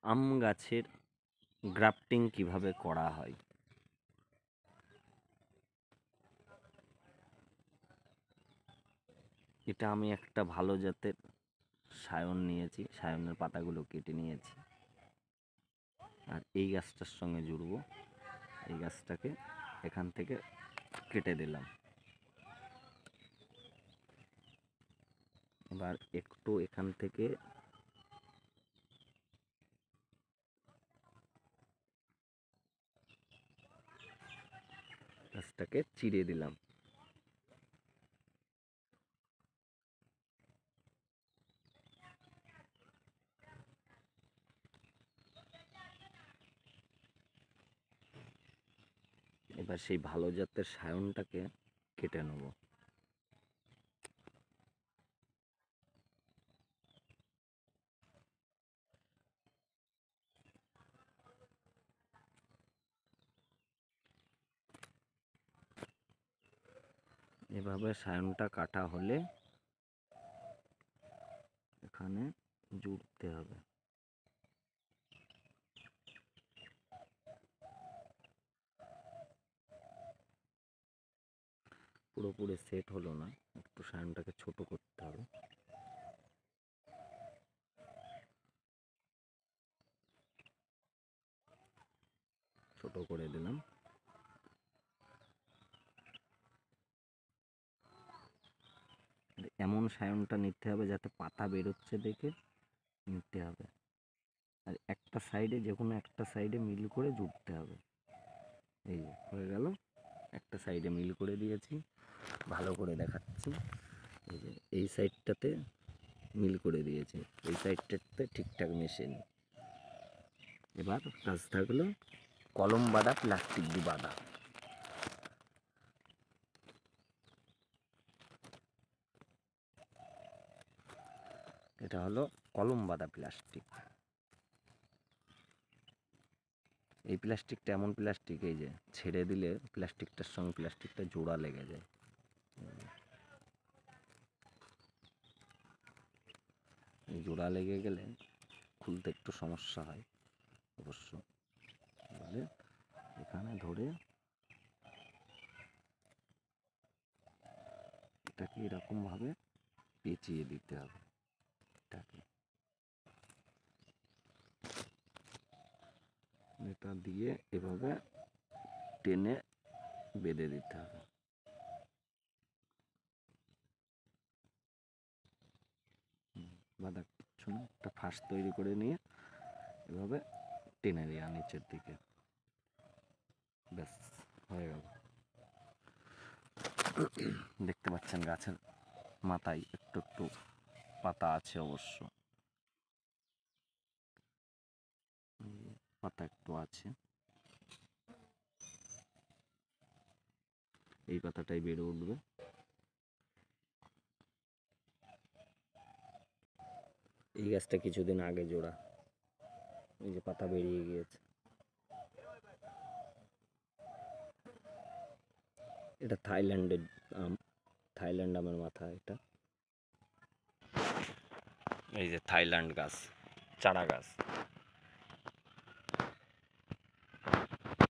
আম গাছের গ্রাফটিং কিভাবে করা হয়। এটা আমি একটা ভালো জাতের সায়ন নিয়েছি, সায়নের পাতাগুলো কেটে নিয়েছি, আর এই গাছটার সঙ্গে জুড়ব। এই গাছটাকে এখান থেকে কেটে দিলাম। এবার একটু এখান থেকে গাছটাকে চিড়ে দিলাম। এবার সেই ভালো জাতের সায়নটাকে কেটে নেব। এভাবে সায়নটা কাটা হলে এখানে জুড়তে হবে। পুরোপুরি সেট হলো না, একটু সায়নটাকে ছোট করতে হবে। ছোট করে দিলাম। এমন সায়নটা নিতে হবে যাতে পাতা বেরোচ্ছে দেখে নিতে হবে, আর একটা সাইডে, যে কোনো একটা সাইডে মিল করে জুড়তে হবে। এই যে হয়ে গেল, একটা সাইডে মিল করে দিয়েছি। ভালো করে দেখাচ্ছি, এই যে এই সাইডটাতে মিল করে দিয়েছি, এই সাইডটাতে ঠিকঠাক মেশেনি। এবার কাজ থাকলো কলম বাঁধা, প্লাস্টিক দিয়ে বাঁধা। এটা হলো কলম বাঁধা প্লাস্টিক। এই প্লাস্টিকটা এমন প্লাস্টিক, এই যে ছেড়ে দিলে প্লাস্টিকটার সঙ্গে প্লাস্টিকটা জোড়া লেগে যায়। জোড়া লেগে গেলে খুলতে একটু সমস্যা হয় অবশ্য। এবারে এখানে ধরে এটাকে এরকমভাবে পেঁচিয়ে দিতে হবে। এটাকে এটা দিয়ে এভাবে টেনে বেঁধে দিতে হবে। বাঁধা কিছু না, একটা ফাঁস তৈরি করে নিয়ে এভাবে টেনে দেওয়া নিচের দিকে, ব্যাস হয়ে গেল। দেখতে পাচ্ছেন গাছের মাথায় একটু একটু পাতা আছে অবশ্য, পাতা একটু আছে। এই পাতাটাই বেড়ে উঠবে। এই গাছটা কিছুদিন আগে জোড়া, এই যে পাতা বেরিয়ে গিয়েছে। এটা থাইল্যান্ডের আম, থাইল্যান্ড আমের মাথা এটা। এই যে থাইল্যান্ড গাছ, চারা গাছ।